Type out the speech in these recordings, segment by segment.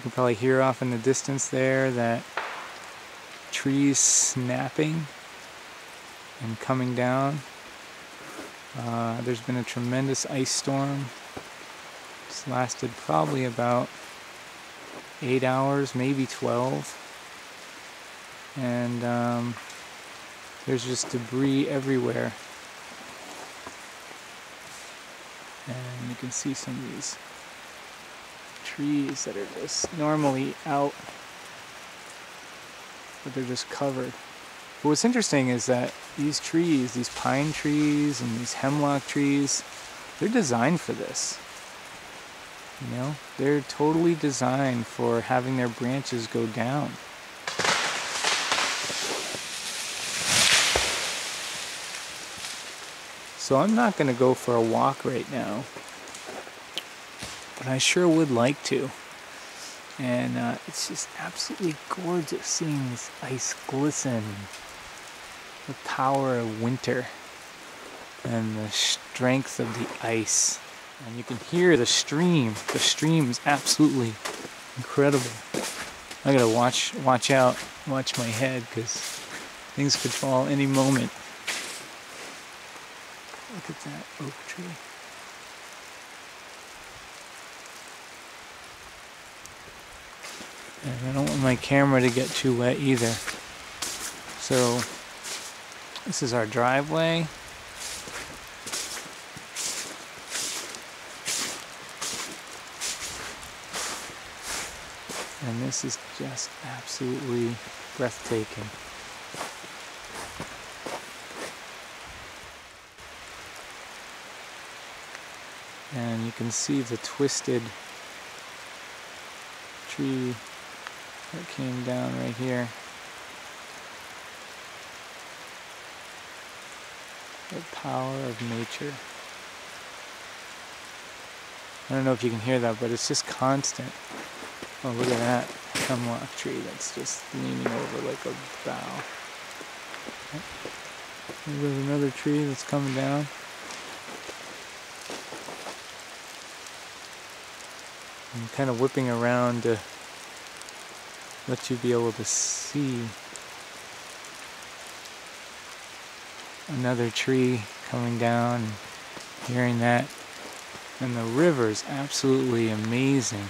can probably hear off in the distance there that trees snapping and coming down. There's been a tremendous ice storm. It's lasted probably about 8 hours, maybe 12. And there's just debris everywhere. And you can see some of these trees that are just normally out, but they're just covered. But what's interesting is that these trees, these pine trees and these hemlock trees, they're designed for this. You know, they're totally designed for having their branches go down. So I'm not going to go for a walk right now, but I sure would like to. And it's just absolutely gorgeous seeing this ice glisten. The power of winter and the strength of the ice. And you can hear the stream. The stream is absolutely incredible. I gotta watch my head, because things could fall any moment. Look at that oak tree. And I don't want my camera to get too wet either. So this is our driveway. And this is just absolutely breathtaking. And you can see the twisted tree that came down right here. The power of nature. I don't know if you can hear that, but it's just constant. Oh, look at that hemlock tree that's just leaning over like a bough. There's another tree that's coming down. I'm kind of whipping around to let you be able to see another tree coming down, and hearing that. And the river's absolutely amazing.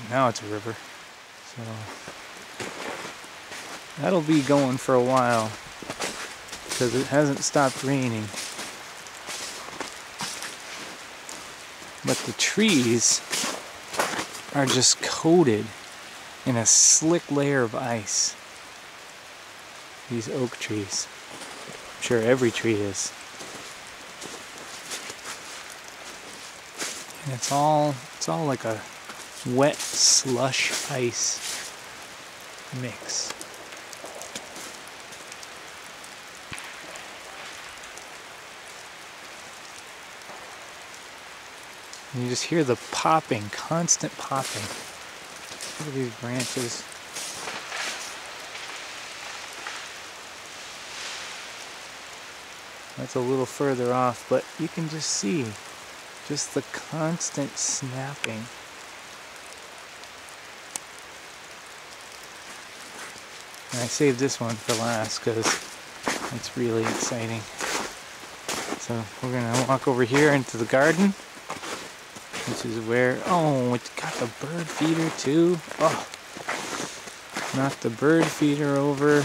Now it's a river, so that'll be going for a while because it hasn't stopped raining. But the trees are just coated in a slick layer of ice. These oak trees. I'm sure every tree is. And it's all like a wet slush ice mix. And you just hear the popping, constant popping. Look at these branches. That's a little further off, but you can just see just the constant snapping. And I saved this one for last because it's really exciting. So we're gonna walk over here into the garden, which is where, oh, it's got the bird feeder too. Oh, knocked the bird feeder over.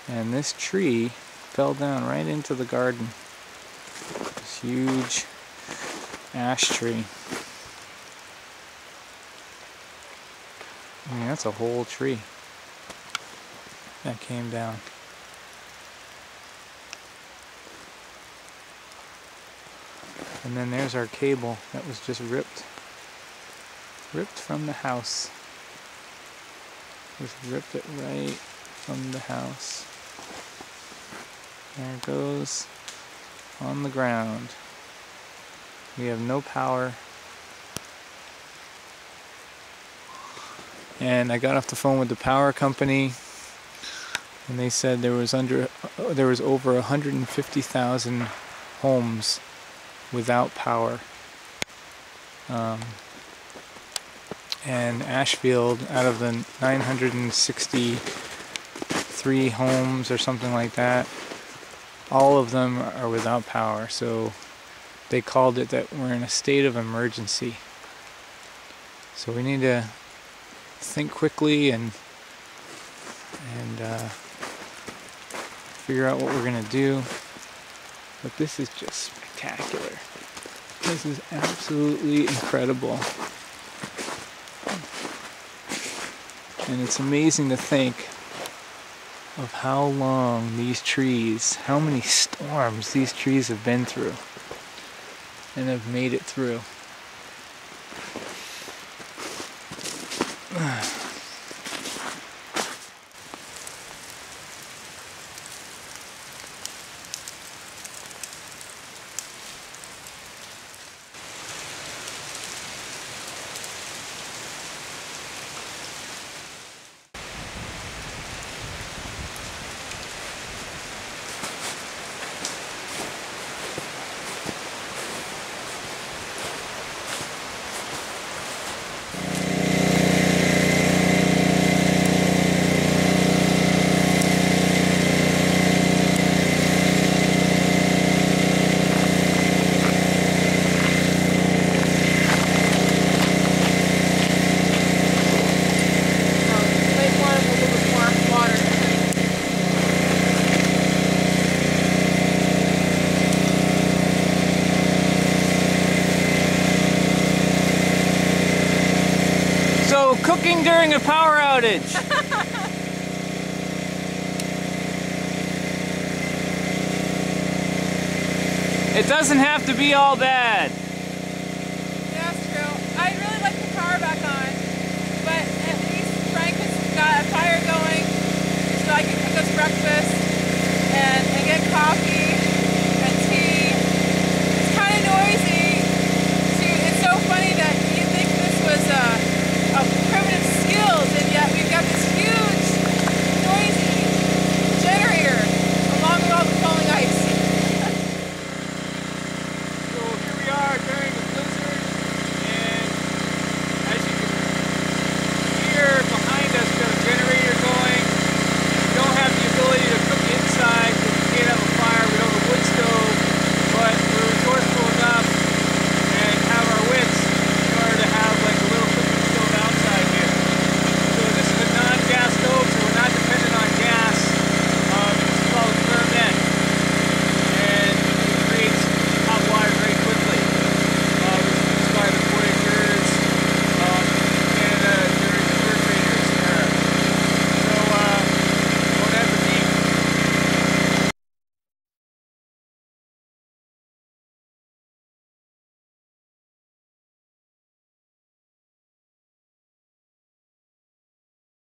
And this tree fell down right into the garden. This huge ash tree. I mean, that's a whole tree that came down. And then there's our cable that was just ripped from the house. Just ripped it right from the house. There it goes on the ground. We have no power. And I got off the phone with the power company, and they said there was over 150,000 homes without power. And Ashfield, out of the 963 homes or something like that, all of them are without power. So they called it that we're in a state of emergency. So we need to think quickly and figure out what we're going to do. But this is just spectacular. This is absolutely incredible. And it's amazing to think of how long these trees, how many storms these trees have been through and have made it through. So, cooking during a power outage. It doesn't have to be all bad. Yeah, that's true. I'd really like the power back on, but at least Frank has got a fire going so I can cook us breakfast and